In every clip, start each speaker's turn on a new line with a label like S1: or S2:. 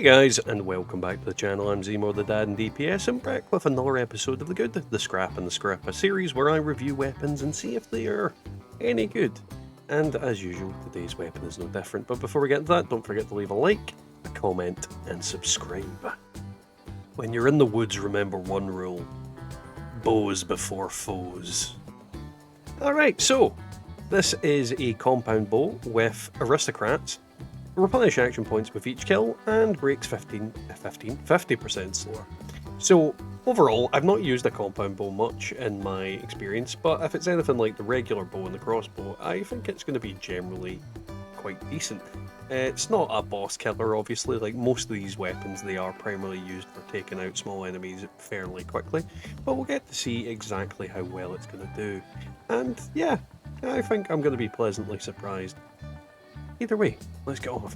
S1: guys, and welcome back to the channel. I'm Zemo the Dad in DPS, and back with another episode of The Good, The Scrap and the Scrap, a series where I review weapons and see if they are any good. And as usual, today's weapon is no different, but before we get to that, don't forget to leave a like, a comment, and subscribe. When you're in the woods, remember one rule: bows before foes. Alright, so, this is a compound bow with Aristocrats. Replenish action points with each kill, and breaks 50% slower. So, overall, I've not used a compound bow much in my experience, but if it's anything like the regular bow and the crossbow, I think it's going to be generally quite decent. It's not a boss killer, obviously. Like most of these weapons, they are primarily used for taking out small enemies fairly quickly, but we'll get to see exactly how well it's going to do. And yeah, I think I'm going to be pleasantly surprised. Either way, let's get off.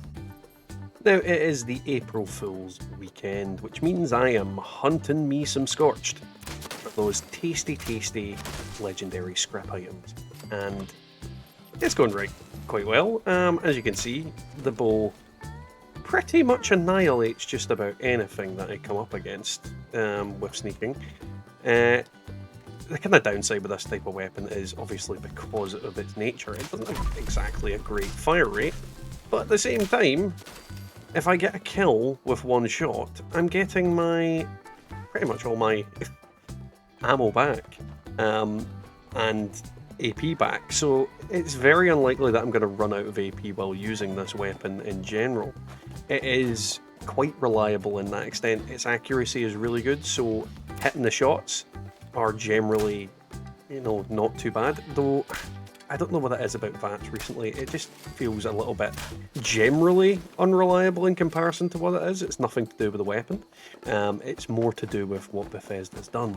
S1: Now, it is the April Fool's weekend, which means I am hunting me some Scorched for those tasty legendary scrap items. And it's going quite well. As you can see, the bow pretty much annihilates just about anything that I come up against with sneaking. The kind of downside with this type of weapon is obviously because of its nature, it doesn't have exactly a great fire rate, but at the same time, if I get a kill with one shot, I'm getting pretty much all my ammo back, and AP back, so it's very unlikely that I'm going to run out of AP while using this weapon in general. It is quite reliable in that extent. Its accuracy is really good, so hitting the shots are generally, not too bad, though I don't know what it is about VATS recently. It just feels a little bit generally unreliable in comparison to what it is. It's nothing to do with the weapon. It's more to do with what Bethesda's done.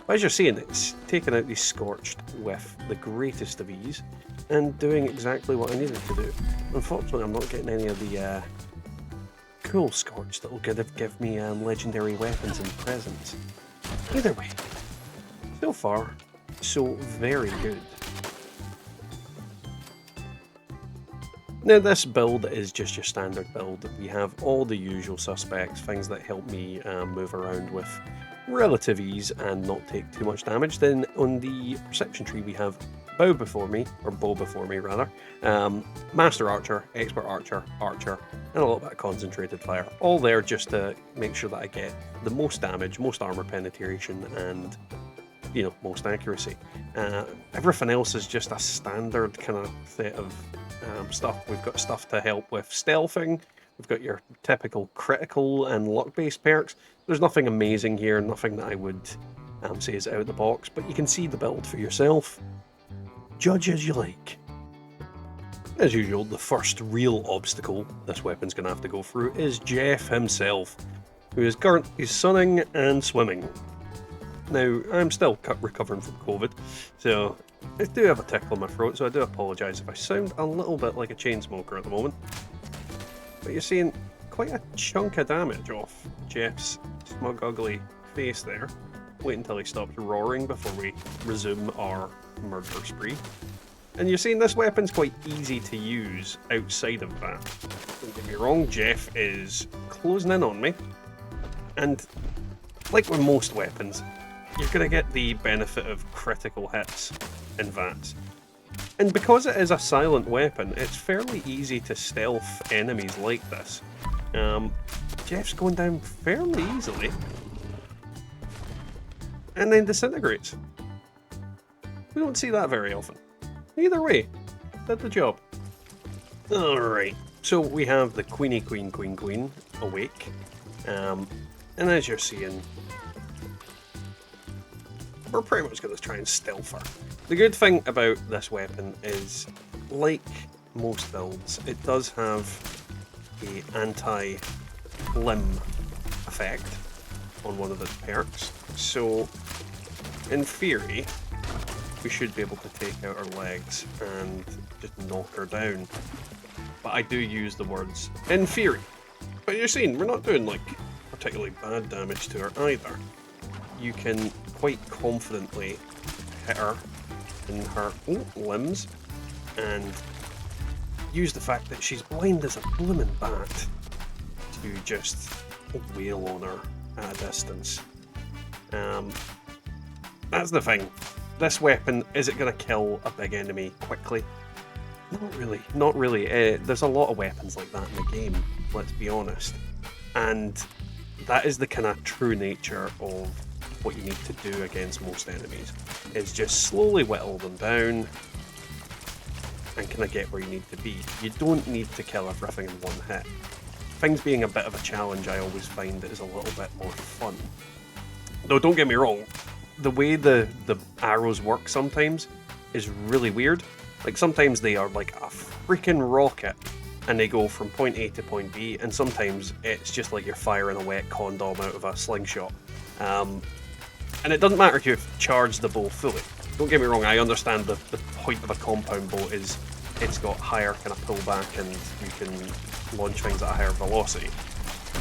S1: But as you're seeing, it's taken out these Scorched with the greatest of ease and doing exactly what I needed to do. Unfortunately, I'm not getting any of the cool Scorched that will give me legendary weapons and presents. Either way, so far, so very good. Now, this build is just your standard build. We have all the usual suspects, things that help me move around with relative ease and not take too much damage. Then on the perception tree we have bow before me rather, master archer, expert archer, archer, and a little bit of concentrated fire. All there just to make sure that I get the most damage, most armor penetration, and most accuracy. Everything else is just a standard kind of set of stuff. We've got stuff to help with stealthing. We've got your typical critical and luck-based perks. There's nothing amazing here, nothing that I would say is out of the box, but you can see the build for yourself. Judge as you like. As usual, the first real obstacle this weapon's going to have to go through is Jeff himself, who is currently sunning and swimming. Now, I'm still recovering from COVID, so I do have a tickle in my throat, so I do apologise if I sound a little bit like a chain smoker at the moment. But you're seeing quite a chunk of damage off Jeff's smug, ugly face there. Wait until he stops roaring before we resume our murder spree. And you're seeing this weapon's quite easy to use outside of that. Don't get me wrong, Jeff is closing in on me. And like with most weapons, you're going to get the benefit of critical hits in VATS. And because it is a silent weapon, it's fairly easy to stealth enemies like this. Jeff's going down fairly easily. And then disintegrates. We don't see that very often. Either way, did the job. Alright, so we have the Queenie Queen awake. And as you're seeing, we're pretty much going to try and stealth her. The good thing about this weapon is, like most builds, it does have a anti-limb effect on one of its perks. So, in theory, we should be able to take out her legs and just knock her down. But I do use the words in theory. But you're seeing, we're not doing particularly bad damage to her either. You can quite confidently hit her in her limbs and use the fact that she's blind as a bloomin' bat to just wail on her at a distance. That's the thing. This weapon, is it going to kill a big enemy quickly? Not really. Not really. There's a lot of weapons like that in the game, let's be honest. And that is the kind of true nature of what you need to do against most enemies, is just slowly whittle them down and kind of get where you need to be. You don't need to kill everything in one hit. Things being a bit of a challenge, I always find is a little bit more fun. Though don't get me wrong, the way the arrows work sometimes is really weird. Like sometimes they are like a freaking rocket and they go from point A to point B, and sometimes it's just like you're firing a wet condom out of a slingshot. And it doesn't matter if you've charged the bow fully. Don't get me wrong, I understand the point of a compound bow is it's got higher kind of pullback and you can launch things at a higher velocity.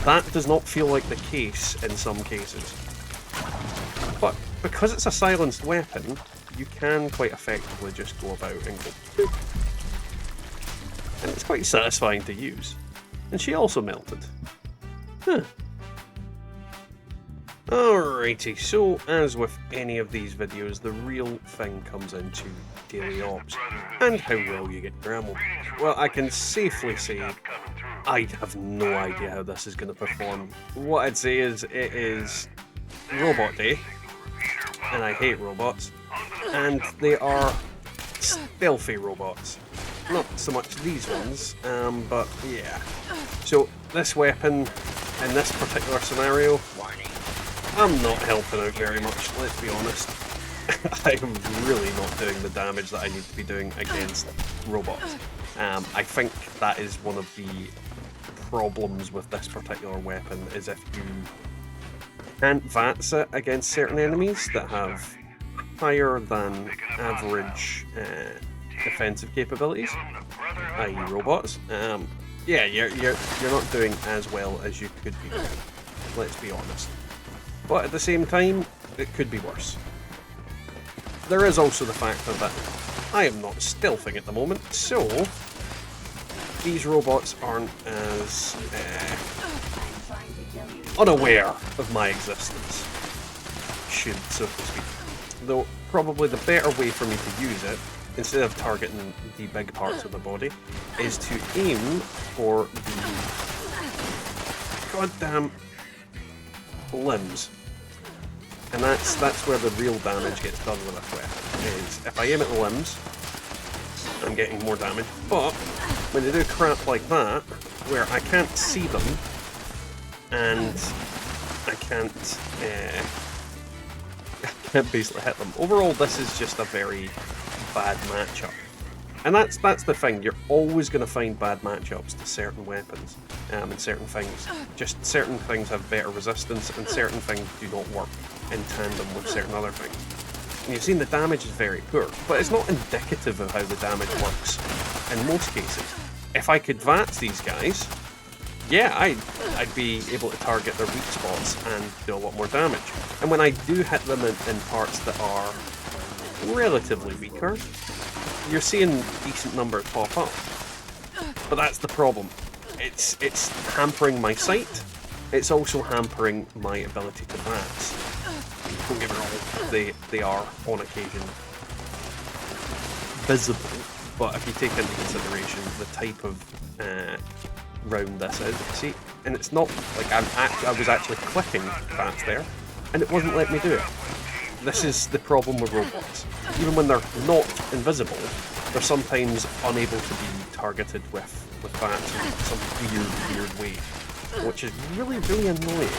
S1: That does not feel like the case in some cases. But because it's a silenced weapon, you can quite effectively just go about and go boop. And it's quite satisfying to use. And she also melted. Huh. Alrighty, so as with any of these videos, the real thing comes into daily ops and how well you get your ammo. Well, I can safely say I have no idea how this is going to perform. What I'd say is it is robot day, and I hate robots, and they are stealthy robots. Not so much these ones, but yeah. So this weapon in this particular scenario, I'm not helping out very much, let's be honest. I am really not doing the damage that I need to be doing against robots. I think that is one of the problems with this particular weapon, is if you can't VATS it against certain enemies that have higher than average defensive capabilities, i.e. robots, yeah, you're not doing as well as you could be doing, let's be honest. But at the same time, it could be worse. There is also the factor that I am not stealthing at the moment, so these robots aren't as unaware of my existence, so to speak. Though probably the better way for me to use it, instead of targeting the big parts of the body, is to aim for the goddamn limbs. And that's where the real damage gets done with this weapon, is if I aim at the limbs, I'm getting more damage. But when they do crap like that, where I can't see them, and I can't basically hit them. Overall, this is just a very bad matchup. And that's the thing, you're always going to find bad matchups to certain weapons and certain things. Just certain things have better resistance and certain things do not work in tandem with certain other things. And you've seen the damage is very poor, but it's not indicative of how the damage works in most cases. If I could VATS these guys, yeah, I'd be able to target their weak spots and do a lot more damage. And when I do hit them in parts that are relatively weaker, you're seeing decent numbers pop up. But that's the problem. It's hampering my sight. It's also hampering my ability to VATS. Don't get me wrong, they are on occasion visible, but if you take into consideration the type of round this is, see, and it's not like I was actually clicking VATS there, and it wasn't letting me do it. This is the problem with robots. Even when they're not invisible, they're sometimes unable to be targeted with VATS in some weird way, which is really, really annoying.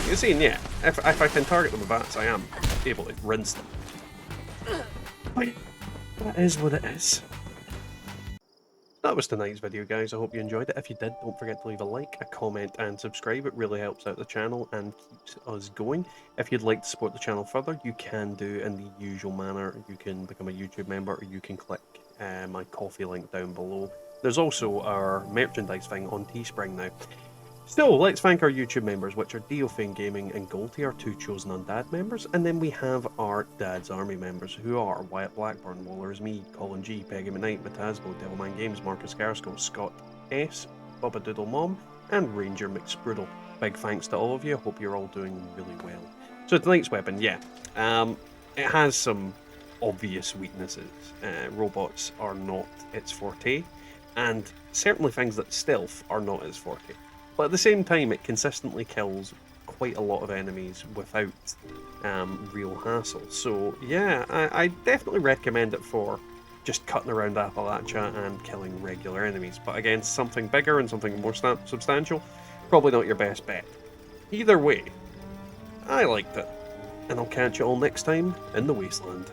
S1: You're seeing, yeah, if I can target them with VATS, I am able to rinse them. But that is what it is. That was tonight's video, guys. I hope you enjoyed it. If you did, don't forget to leave a like, a comment, and subscribe. It really helps out the channel and keeps us going. If you'd like to support the channel further, you can do in the usual manner. You can become a YouTube member, or you can click my Ko-fi link down below. There's also our merchandise thing on Teespring now. So, let's thank our YouTube members, which are Diofane Gaming and Golty, our two chosen Undead members, and then we have our Dad's Army members, who are Wyatt Blackburn, Wallers Me, Colin G, Peggy McKnight, Matasbo, Devilman Games, Marcus Garsco, Scott S, Bubba Doodle Mom, and Ranger McSprudel. Big thanks to all of you. I hope you're all doing really well. So tonight's weapon, yeah, it has some obvious weaknesses. Robots are not its forte, and certainly things like stealth are not its forte. But at the same time, it consistently kills quite a lot of enemies without real hassle. So yeah, I definitely recommend it for just cutting around Appalachia and killing regular enemies. But against something bigger and something more substantial, probably not your best bet. Either way, I liked it, and I'll catch you all next time in the Wasteland.